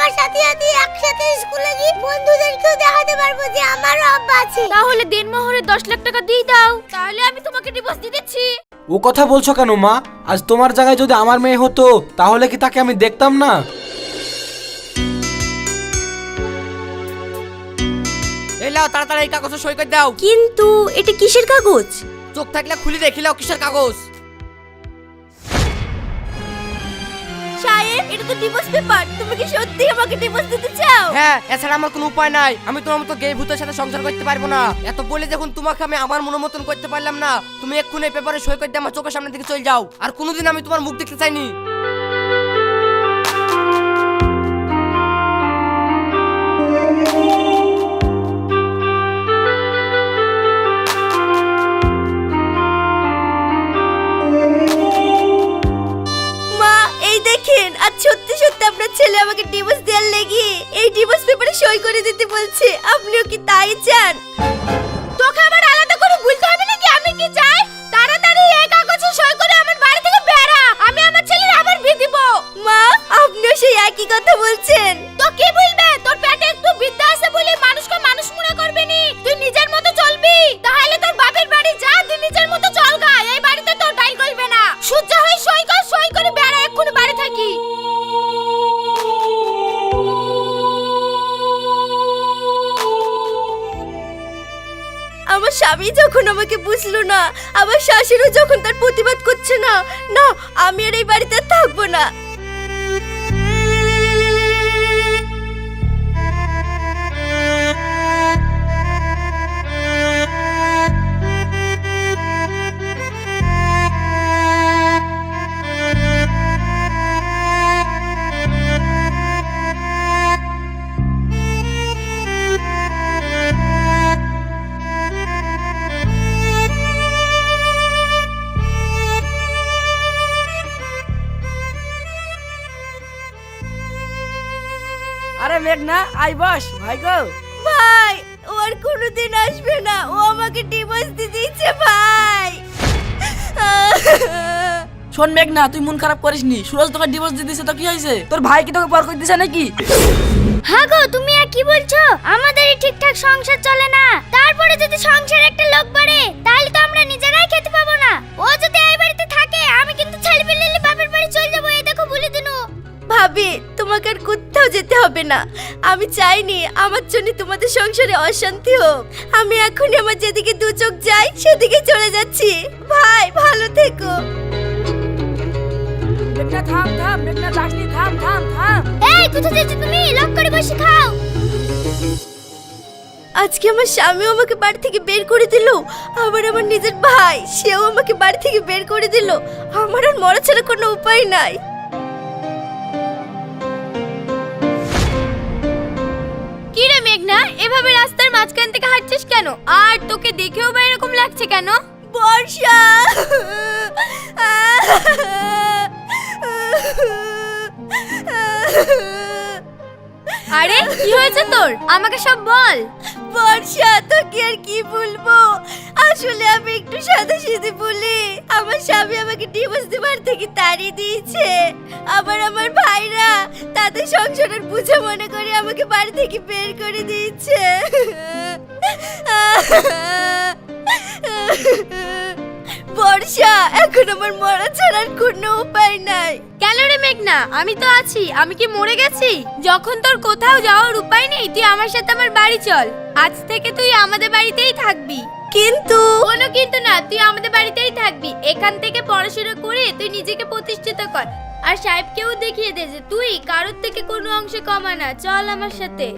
আমার সাথে সাথে একসাথে স্কুলে গিয়ে বন্ধুদেরকেও দেখাতে পারবো যে আমারও আব্বা আছে। তাহলে দিনমোহরে 10 লাখ টাকা দিয়ে দাও, তাহলে আমি তোমাকে ডিভোর্স দিয়ে দিচ্ছি। ও কথা বলছো কেন মা? আজ তোমার জায়গায় যদি আমার মেয়ে হতো তাহলে কি তাকে আমি দেখতাম না? এই লাও তাড়াতাড়ি এই কাগজে সই করে দাও। কিন্তু এটা কিসের কাগজ? চোখ থাকলে খুলে দেখি লাও কিসের কাগজ। সাহেব, এটা তো ডিভোর্স পেপার। তুমি কি সত্যি আমাকে ডিভোর্স দিতে চাও? হ্যাঁ, এছাড়া আমার কোনো উপায় নাই। আমি তোমার মতো গে ভূতের সাথে সংসার করতে পারবো না। এত বলে যখন তোমাকে আমি আমার মনের মতন করতে পারলাম না, তুমি এক্ষুনি এই পেপারে সই করে দিয়ে আমার চোখের সামনে থেকে চলে যাও। আর কোনোদিন আমি তোমার মুখ দেখতে চাইনি। মা, এই দেখেন, আজ সত্যি সত্যি আপনার ছেলে আমাকে ডিভোর্স দেওয়ার লেগে এই ডিভোর্স পেপারে সই করে দিতে বলছে। আপনিও কি তাই চান? তোকে আবার আলাদা করে বলতে হবে নাকি আমি কি চাই? তাড়াতাড়ি এই কাগজে সই করে আমার বাড়ি থেকে বেরা। আমি আমার ছেলের আবার বিয়ে দিব। মা, আপনিও সেই একই কথা বলছেন। তো কি বলবে? তোর পেটে একটু বিদ্যা আছে বলে মানুষকে মানুষ মনে করবি নি। তুই নিজের মতো চলবি, তাহলে তোর বাপের বাড়ি যা, তুই নিজের মতো চল গা। এই বাড়িতে তোর ডাইল গলবে না। সহ্য হয়ে সই কর, সই করে বেরা, এক্ষুনি বাড়ি থাকি। আমার স্বামী যখন আমাকে বুঝলো না, আমার শাশুড়ি যখন তার প্রতিবাদ করছে না, না আমি আর এই বাড়িতে থাকবো না। আরে মেঘনা, আই বস ভাই গো। ভাই, ও আর কোনোদিন আসবে না। ও আমাকে ডিভোর্স দিয়ে দিয়েছে ভাই। শোন মেঘনা, তুই মন খারাপ করিসনি। সুরজ তোকে ডিভোর্স দিয়ে দিয়েছে তো কি হয়েছে? তোর ভাই কি তোকে পর করে দিয়েছে নাকি? হ্যাঁ গো, তুমি আর কি বলছো? আমাদেরই ঠিকঠাক সংসার চলে না, তারপরে যদি সংসারে একটা লোক বাড়ে তাহলে তো আমরা নিজেরাই খেতে পাবো না। ও যদি এই বাড়িতে থাকে আমি কিন্তু ছেলে পেলে বাপের বাড়ি চলে যাবো। এই দেখো বলে দিনু। ভাবি, তোমাকে আর কোথাও যেতে হবে না। আমি চাইনি আমার জন্য তোমাদের সংসারে অশান্তি হোক। আমি এখনই আমার যেদিকে দু চোখ যাই সেদিকে চলে যাচ্ছি। ভাই, ভালো থেকো। মেঘনা থাম থাম, মেঘনা যাসনি, থাম থাম থাম। এই কোথায় যাচ্ছ তুমি? লক করে বসে খাও। আজকে আমার স্বামীও আমাকে বাড়ি থেকে বের করে দিল, আবার আমার নিজের ভাই সেও আমাকে বাড়ি থেকে বের করে দিল। আমার আর মরা ছাড়া কোনো উপায় নাই। কি রে মেঘনা, এভাবে রাস্তার মাঝখান থেকে হাঁটছিস কেন? আর তোকে দেখেও বা এরকম লাগছে কেন? বর্ষা, আরে কি হয়েছে তোর? আমাকে সব বল। বর্ষা, তোকে আর কি বলবো? আসলে আমি একটু সাদাসিধে বলি আমার স্বামী আমাকে ডিভোর্স দেওয়ার থেকে তাড়িয়ে দিয়েছে। আবার আমার ভাইরা তাদের সংসারের বুঝে মনে করে আমাকে বাড়ি থেকে বের করে দিয়েছে। বর্ষা, এখন আমার মরা ছাড়ার কোনো উপায় নাই। কেন রে মেঘনা, আমি তো আছি। আমি কি মরে গেছি? যখন তোর কোথাও যাওয়ার উপায় নেই, তুই আমার সাথে আমার বাড়ি চল। আজ থেকে তুই আমাদের বাড়িতেই থাকবি। কিন্তু কোনো কিন্তু না, তুই আমাদের বাড়িতেই থাকবি। এখান থেকে পড়াশোনা করে তুই নিজেকে প্রতিষ্ঠিত কর, আর সাহেবকেও দেখিয়ে দে যে তুই কারোর থেকে কোনো অংশে কমা না। চল আমার সাথে।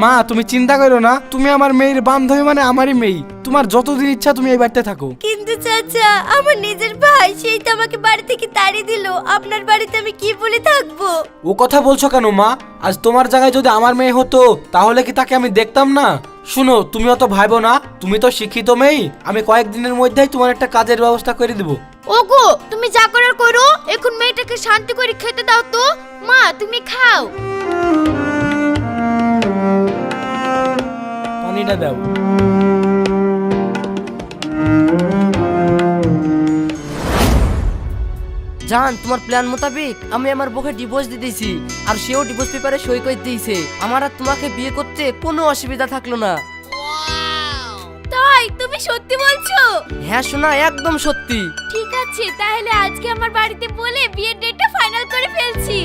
মা তুমি চিন্তা করো না, তুমি আমার মেয়ের বান্ধবী, মানে আমারই মেয়ে। তোমার যতদিন ইচ্ছা তুমি এই বাড়িতে থাকো। কিন্তু চাচা, আমার নিজের ভাই সেই তো আমাকে বাড়ি থেকে তাড়িয়ে দিল। আপনার বাড়িতে আমি কি বলে থাকবো? ও কথা বলছো কেন মা? আজ তোমার জায়গায় যদি আমার মেয়ে হতো তাহলে কি তাকে আমি দেখতাম না? শুনো, তুমি অত ভাইবো না, তুমি তো শিক্ষিত মেয়ে। আমি কয়েকদিনের মধ্যেই তোমার একটা কাজের ব্যবস্থা করে দেব। ওগো, তুমি যা করার করো, এখন মেয়েটাকে শান্তি করে খেতে দাও তো। মা, তুমি খাও। জানিয়ে দাও। জান, তোমার প্ল্যান মোতাবেক আমি আমার বউকে ডিভোর্স দিয়ে দিয়েছি, আর সেও ডিভোর্স পেপারে সই করে দিয়েছে। আমার আর তোমাকে বিয়ে করতে কোনো অসুবিধা থাকলো না। তাই তুমি সত্যি বলছো? হ্যাঁ শোনা, একদম সত্যি। ঠিক আছে, তাহলে আজকে আমার বাড়িতে বলে বিয়ের ডেটটা ফাইনাল করে ফেলছি।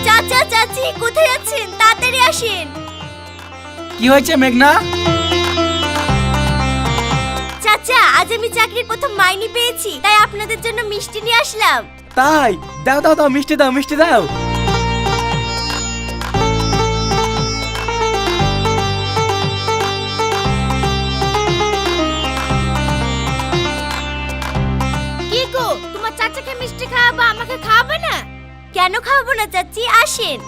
চাচা চাচি কোথায় আছেন? তাড়াতাড়ি আসেন। কি হয়েছে মেঘনা? চাচা, আজ আমি চাকরির প্রথম মাইনে পেয়েছি, তাই আপনাদের জন্য মিষ্টি নিয়ে আসলাম। তাই? দাও দাও দাও, মিষ্টি দাও, মিষ্টি দাও। কি গো, তোমার চাচাকে মিষ্টি খাওয়াবো, আমাকে খাওয়াবে না? কেন খাওয়াবো না চাচি, আসেন।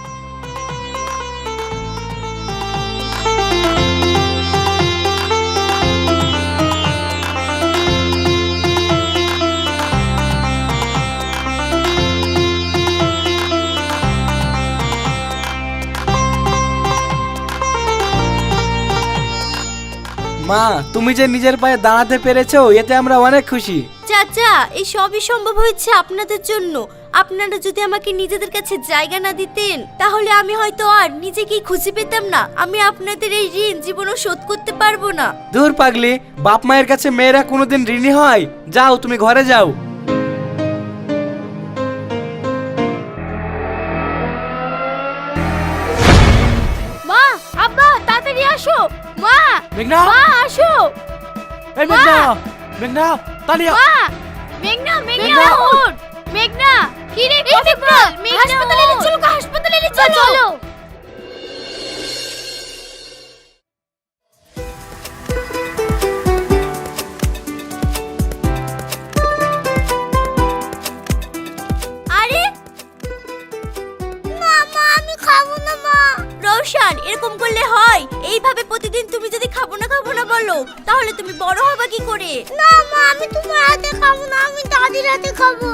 মা, তুমি যে নিজের পায়ে দাঁড়াতে পেরেছো, এতে আমরা অনেক খুশি। চাচা, এই সবই সম্ভব হয়েছে আপনাদের জন্য। আপনারা যদি আমাকে নিজেদের কাছে জায়গা না দিতেন, তাহলে আমি হয়তো আর নিজেকেই খুঁজে পেতাম না। আমি আপনাদের এই ঋণ জীবনও শোধ করতে পারবো না। দূর পাগলি, বাপ মায়ের কাছে মেয়েরা কোনোদিন ঋণী হয়? যাও, তুমি ঘরে যাও। মা, আব্বা, তাড়াতাড়ি আসো। মা, মেঘনা, মা আসো। এই মেঘনা, মেঘনা, তালিয়া। মা, মেঘনা, মেঘনা ওঠ। মেঘনা, কি রে, কোথায় বল? হাসপাতালে নিয়ে চলো, হাসপাতালে নিয়ে চলো। আরে না মা, আমি খাবো না মা। রওশন, এরকম করলে হয়? এইভাবে প্রতিদিন তুমি যদি খাবো না বলো, তাহলে তুমি বড় হবে কি করে? না মা, আমি তোমার হাতে খাবো না, আমি দাদির হাতে খাবো।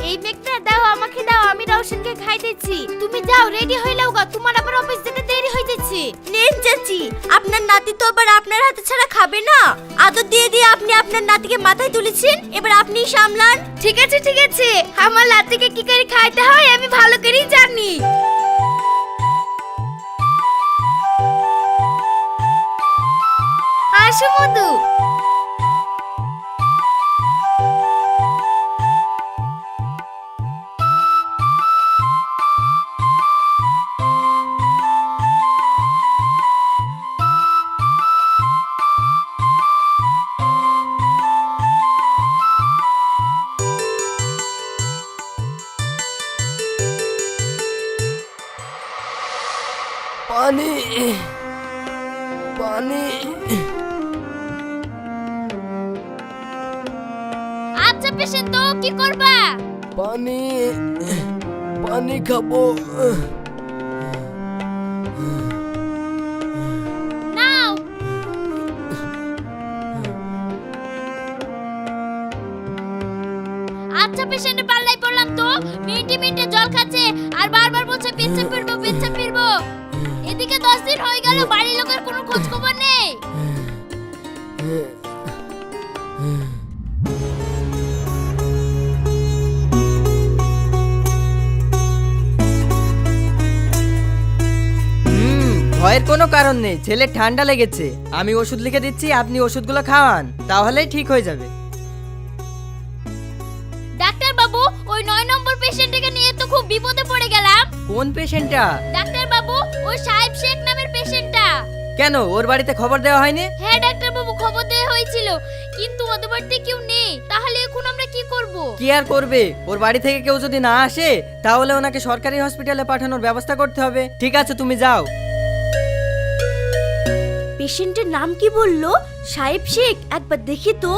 এই মেঘনা, দাও আমাকে দাও, আমি রওশনকে খাই দিচ্ছি। তুমি যাও, রেডি হয়ে নাও গা, তোমার আবার অফিস যেতে দেরি হয়ে যাচ্ছে। নেন চাচি, আপনার নাতি তো আবার আপনার হাতে ছাড়া খাবে না। আদর দিয়ে দিয়ে আপনি আপনার নাতিকে মাথায় তুলেছেন, এবার আপনিই সামলান। ঠিক আছে ঠিক আছে, আমার নাতিকে কি করে খাইতে হয় আমি ভালো করেই জানি। আসো মধু। পানি, পানি। আচ্ছা পেশেন্ট, তো কি করবা? পানি, পানি খাবো। নাও। আচ্ছা পেশেন্ট, পাল্লাই পড়লাম তো। মিনিটে মিনিটে জল খাচ্ছে আর বারবার বলছে পেচ্ছাপ ফিরবো, পেচ্ছাপ ফিরবো। এদিকে 10 দিন হয়ে গেল, বাড়ির লোকের কোনো খোঁজ খবর নেই। ভয়ের কোনো কারণ নেই, ছেলে ঠান্ডা লেগেছে। আমি ওষুধ লিখে দিচ্ছি, আপনি ওষুধগুলো খাওয়ান, তাহলেই ঠিক হয়ে যাবে। ওই 9 নম্বর পেশেন্টকে নিয়ে তো খুব বিপদে পড়ে গেলাম। কোন পেশেন্টটা? ডাক্তার বাবু, ওই সাহেব শেখ নামের পেশেন্টটা। কেন, ওর বাড়িতে খবর দেওয়া হয়নি? হ্যাঁ ডাক্তার বাবু, খবর দেওয়া হয়েছিল, কিন্তু ওদের বাড়িতে কেউ নেই। তাহলে এখন আমরা কি করব? কি আর করবে, ওর বাড়ি থেকে কেউ যদি না আসে তাহলে ওনাকে সরকারি হসপিটালে পাঠানোর ব্যবস্থা করতে হবে। ঠিক আছে, তুমি যাও। পেশেন্টের নাম কি বললো? সাহেব শেখ, একবার দেখি তো।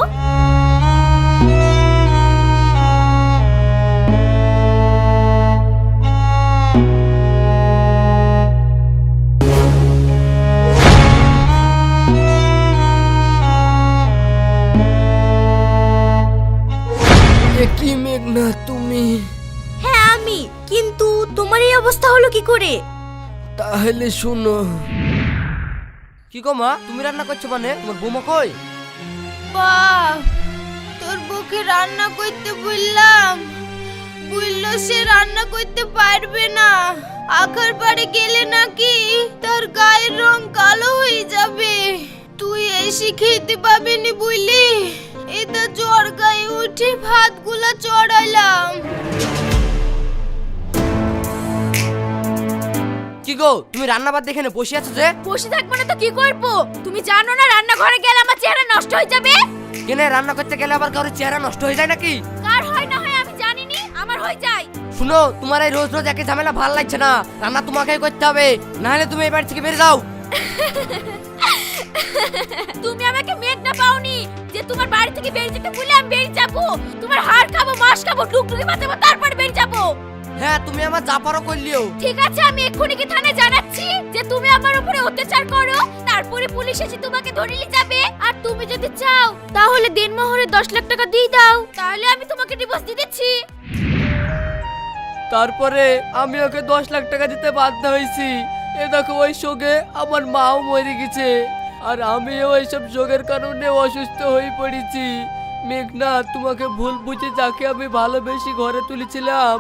কি মেঘনা তুমি? হ্যাঁ আমি, কিন্তু তোমার এই অবস্থা হলো কি করে? তাহলে শুনো। কি গো মা, তুমি রান্না করছো মানে? তোমার বৌমা কই? বাপ, তোর বউকে রান্না করতে বললো সে রান্না করতে পারবে না। আখার পাড়ে গেলে নাকি তার গায়ের রং কালো হয়ে যাবে। তুই এসে খেতে পাবিনি বুঝলি? এটা জ্বর গায়ে উঠে ভাতগুলা চড়াইলাম। কি গো, তুমি রান্না বাদ দেখে বসে আছো যে? বসে থাকবো না তো কি করবো? তুমি জানো না রান্নাঘরে গেলে আমার চেহারা নষ্ট হয়ে যাবে। কেন, রান্না করতে গেলে আবার কারোর চেহারা নষ্ট হয়ে যায় নাকি? কার হয় না হয় আমি জানিনি, আমার হয়ে যায়। শুনো, তোমার এই রোজ রোজ একই ঝামেলা ভালো লাগছে না। রান্না তোমাকেই করতে হবে, না হলে তুমি এই বাড়ি থেকে বেরিয়ে যাও। তুমি আমাকে মেঘ না পাওনি যে তোমার বাড়ি থেকে বেরিয়ে যেতে বলে আমি বেরিয়ে যাবো? তোমার হাড় খাবো, মাছ খাবো, টুকটুকি বাঁচাবো, তারপর বেরিয়ে যাবো। হ্যাঁ, তুমি আমার যা পারো করলিও। ঠিক আছে, আমি এক্ষুনি কি থানায় জানাচ্ছি যে তুমি আমার উপরে অত্যাচার করো, তারপরে পুলিশ এসে তোমাকে ধরে নিয়ে যাবে। আর তুমি যদি চাও তাহলে দেনমোহরে 10 লাখ টাকা দিয়ে দাও, তাহলে আমি তোমাকে ডিভোর্স দিয়ে দিচ্ছি। তারপরে আমি ওকে 10 লাখ টাকা দিতে বাধ্য হয়েছি। এ দেখো, ওই শোকে আমার মাও মরে গেছে, আর আমিও এইসব শোকের কারণে অসুস্থ হয়ে পড়েছি। মেঘনা, তোমাকে ভুল বুঝে যাকে আমি ভালোবেসে ঘরে তুলেছিলাম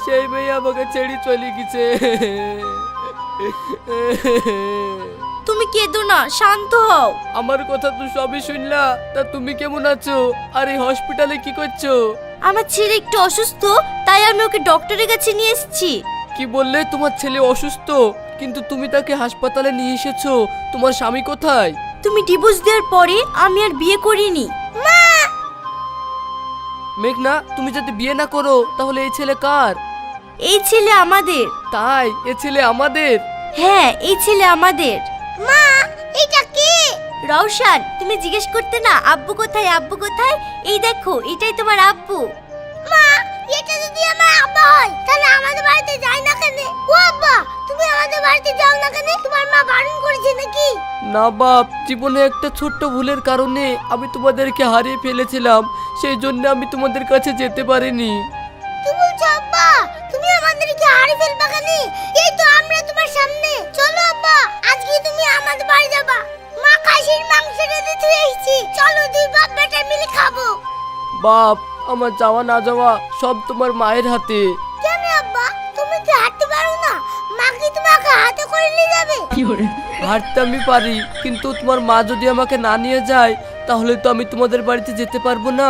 সেই মেয়ে আমাকে ছেড়ে চলে গেছে। তুমি কেঁদো না, শান্ত হও। আমার কথা তো সবই শুনলা, তা তুমি কেমন আছো? আর এই হসপিটালে কি করছো? আমার ছেলে একটু অসুস্থ, তাই আমি ওকে ডক্টরের কাছে নিয়ে এসেছি। কি বললে, তোমার ছেলে অসুস্থ? কিন্তু তুমি তাকে হাসপাতালে নিয়ে এসেছো, তোমার স্বামী কোথায়? তুমি ডিভোর্স দেওয়ার পরে আমি আর বিয়ে করিনি। মেঘনা, তুমি যদি বিয়ে না করো তাহলে এই ছেলে কার? এই ছেলে আমাদের। তাই, এ ছেলে আমাদের? হ্যাঁ, এই ছেলে আমাদের। মা, এটা কে? রওশন, তুমি জিজ্ঞেস করতে না আব্বু কোথায়, আব্বু কোথায়? এই দেখো, এটাই তোমার আব্বু। মা, এটা যদি আমার আব্বা হয় তাহলে আমাদের বাড়িতে যাই না কেন? ও আব্বা, তুমি আমাদের বাড়িতে যাও না কেন? তোমার মা বারণ করেছে নাকি? না বাপ, জীবনে একটা ছোট্ট ভুলের কারণে আমি তোমাদেরকে হারিয়ে ফেলেছিলাম, সেই জন্য আমি তোমাদের কাছে যেতে পারিনি। তুমি বলছো আব্বা তুমি আমাদেরকে হারিয়ে ফেলবা কেন? এই তো আমরা তোমার সামনে। চলো আব্বা, আজকে তুমি আমাদের বাড়ি যাবা। মা খাসির মাংস রেঁধে দিয়ে এসেছি, চলো দুই বাপ বেটা মিলে খাবো। বাপ, আমার যাওয়া না যাওয়া সব তোমার মায়ের হাতে। কেন আব্বা, তুমি কি হাঁটতে পারো না? মা কি তোমাকে হাতে করে নিয়ে যাবে? হাঁটতে আমি পারি, কিন্তু তোমার মা যদি আমাকে না নিয়ে যায় তাহলে তো আমি তোমাদের বাড়িতে যেতে পারবো না।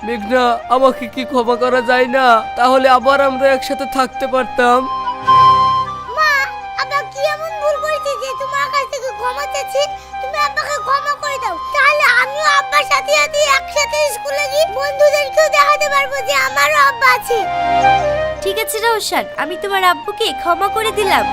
মেঘনা, আমাকে কি ক্ষমা করা যায় না? তাহলে আবার আমরা একসাথে থাকতে পারতাম। মা, আব্বা কি এমন ভুল করেছে যে তোমার কাছ থেকে ক্ষমা চাচ্ছি? তুমি আব্বাকে ক্ষমা করে দাও, তাহলে আমিও আব্বার সাথে সাথে একসাথে স্কুলে গিয়ে বন্ধুদেরকেও দেখাতে পারবো যে আমারও আব্বা আছে। ঠিক আছে রওশন, আমি তোমার আব্বুকে ক্ষমা করে দিলাম।